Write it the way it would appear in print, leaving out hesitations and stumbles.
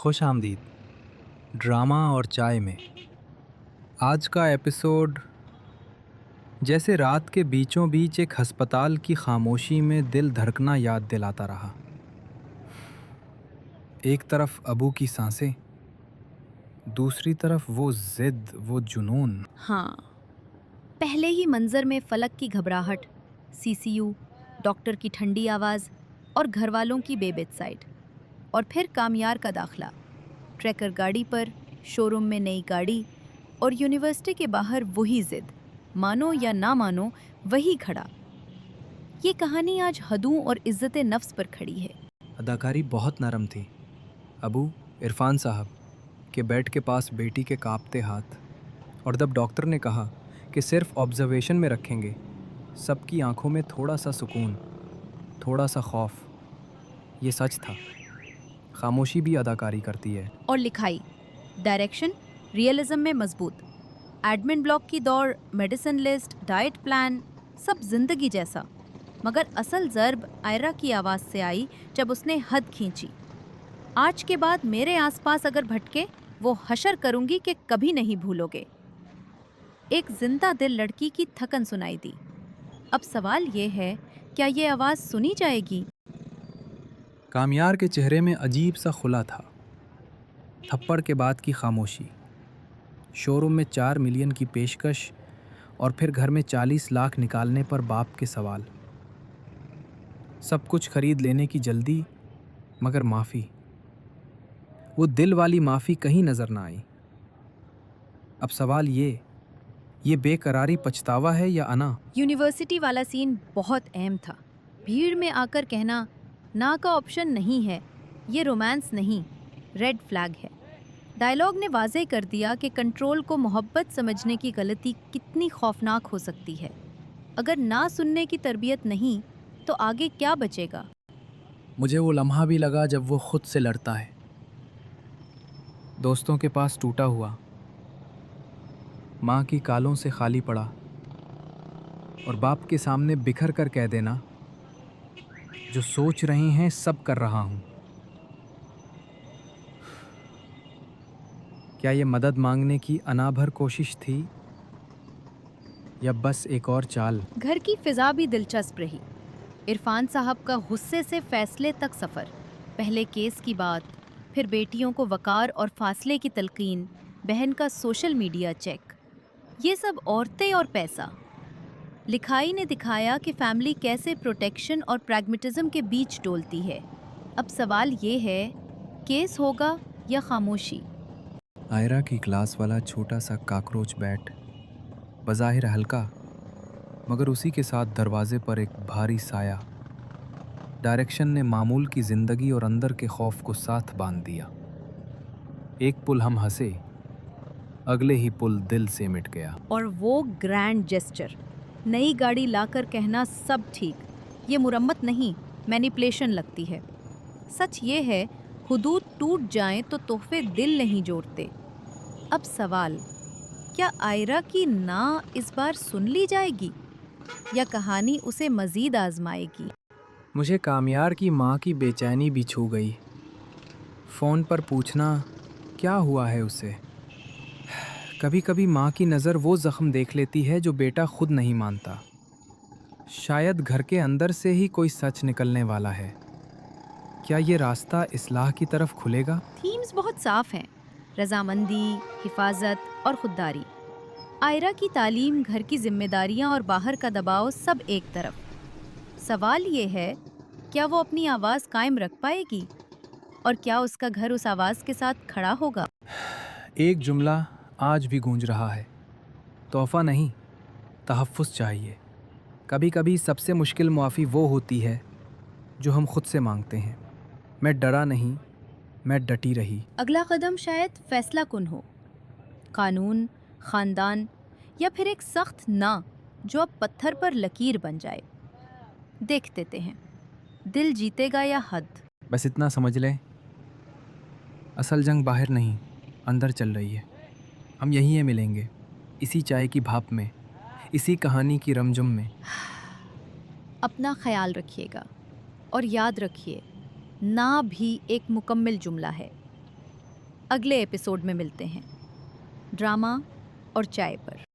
خوش آمدید ڈرامہ اور چائے میں آج کا ایپیسوڈ جیسے رات کے بیچوں بیچ ایک ہسپتال کی خاموشی میں دل دھڑکنا یاد دلاتا رہا۔ ایک طرف ابو کی سانسیں، دوسری طرف وہ ضد، وہ جنون۔ ہاں، پہلے ہی منظر میں فلک کی گھبراہٹ، سی سی یو، ڈاکٹر کی ٹھنڈی آواز اور گھر والوں کی بے بیڈ سائڈ، اور پھر کامیار کا داخلہ، ٹریکر گاڑی پر، شو روم میں نئی گاڑی، اور یونیورسٹی کے باہر وہی ضد، مانو یا نہ مانو وہی کھڑا۔ یہ کہانی آج حدوں اور عزت نفس پر کھڑی ہے۔ اداکاری بہت نرم تھی۔ ابو عرفان صاحب کے بیڈ کے پاس بیٹی کے کانپتے ہاتھ، اور جب ڈاکٹر نے کہا کہ صرف آبزرویشن میں رکھیں گے، سب کی آنکھوں میں تھوڑا سا سکون، تھوڑا سا خوف۔ یہ سچ تھا، خاموشی بھی اداکاری کرتی ہے۔ اور لکھائی، ڈائریکشن، ریئلزم میں مضبوط، ایڈمن بلاک کی دوڑ، میڈیسن لسٹ، ڈائٹ پلان، سب زندگی جیسا۔ مگر اصل ضرب آئرا کی آواز سے آئی جب اس نے حد کھینچی۔ آج کے بعد میرے آس پاس اگر بھٹکے، وہ حشر کروں گی کہ کبھی نہیں بھولو گے۔ ایک زندہ دل لڑکی کی تھکن سنائی دی۔ اب سوال یہ ہے، کیا یہ آواز سنی جائے گی؟ کامیار کے چہرے میں عجیب سا خلا تھا۔ تھپڑ کے بعد کی خاموشی، شو روم میں 4 ملین کی پیشکش، اور پھر گھر میں 40 لاکھ نکالنے پر باپ کے سوال۔ سب کچھ خرید لینے کی جلدی، مگر معافی، وہ دل والی معافی کہیں نظر نہ آئی۔ اب سوال یہ بے قراری پچھتاوا ہے یا انا؟ یونیورسٹی والا سین بہت اہم تھا۔ بھیڑ میں آ کر کہنا نا کا آپشن نہیں ہے، یہ رومانس نہیں، ریڈ فلیگ ہے۔ ڈائلاگ نے واضح کر دیا کہ کنٹرول کو محبت سمجھنے کی غلطی کتنی خوفناک ہو سکتی ہے۔ اگر نہ سننے کی تربیت نہیں تو آگے کیا بچے گا؟ مجھے وہ لمحہ بھی لگا جب وہ خود سے لڑتا ہے، دوستوں کے پاس ٹوٹا ہوا، ماں کی کالوں سے خالی پڑا، اور باپ کے سامنے بکھر کر کہہ دینا، جو سوچ رہے ہیں سب کر رہا ہوں۔ کیا یہ مدد مانگنے کی انا بھر کوشش تھی، یا بس ایک اور چال؟ گھر کی فضا بھی دلچسپ رہی۔ عرفان صاحب کا غصے سے فیصلے تک سفر، پہلے کیس کی بات، پھر بیٹیوں کو وقار اور فاصلے کی تلقین، بہن کا سوشل میڈیا چیک، یہ سب عورتیں اور پیسہ۔ لکھائی نے دکھایا کہ فیملی کیسے پروٹیکشن اور پریگمیٹزم کے بیچ ڈولتی ہے۔ اب سوال یہ ہے، کیس ہوگا یا خاموشی؟ آئرا کی کلاس والا چھوٹا سا کاکروچ بیٹ، بظاہر ہلکا، مگر اسی کے ساتھ دروازے پر ایک بھاری سایہ۔ ڈائریکشن نے معمول کی زندگی اور اندر کے خوف کو ساتھ باندھ دیا۔ ایک پل ہم ہنسے، اگلے ہی پل دل سے مٹ گیا۔ اور وہ گرینڈ جیسچر، نئی گاڑی لا کر کہنا سب ٹھیک، یہ مرمت نہیں، مینیپولیشن لگتی ہے۔ سچ یہ ہے، حدود ٹوٹ جائیں تو تحفے دل نہیں جوڑتے۔ اب سوال، کیا آئرا کی نا اس بار سن لی جائے گی، یا کہانی اسے مزید آزمائے گی؟ مجھے کامیار کی ماں کی بے چینی بھی چھو گئی۔ فون پر پوچھنا کیا ہوا ہے اسے۔ کبھی کبھی ماں کی نظر وہ زخم دیکھ لیتی ہے جو بیٹا خود نہیں مانتا۔ شاید گھر کے اندر سے ہی کوئی سچ نکلنے والا ہے۔ کیا یہ راستہ اصلاح کی طرف کھلے گا؟ تھیمز بہت صاف ہیں، رضامندی، حفاظت اور خودداری۔ آئرا کی تعلیم، گھر کی ذمہ داریاں اور باہر کا دباؤ، سب ایک طرف۔ سوال یہ ہے، کیا وہ اپنی آواز قائم رکھ پائے گی، اور کیا اس کا گھر اس آواز کے ساتھ کھڑا ہوگا؟ ایک جملہ آج بھی گونج رہا ہے، تحفہ نہیں، تحفظ چاہیے۔ کبھی کبھی سب سے مشکل معافی وہ ہوتی ہے جو ہم خود سے مانگتے ہیں۔ میں ڈرا نہیں، میں ڈٹی رہی۔ اگلا قدم شاید فیصلہ کن ہو، قانون، خاندان، یا پھر ایک سخت نہ جو اب پتھر پر لکیر بن جائے۔ دیکھ دیتے ہیں، دل جیتے گا یا حد؟ بس اتنا سمجھ لیں، اصل جنگ باہر نہیں، اندر چل رہی ہے۔ ہم یہیں ملیں گے، اسی چائے کی بھاپ میں، اسی کہانی کی رمجم میں۔ اپنا خیال رکھیے گا، اور یاد رکھیے، نہ بھی ایک مکمل جملہ ہے، اگلے ایپیسوڈ میں ملتے ہیں ڈرامہ اور چائے پر.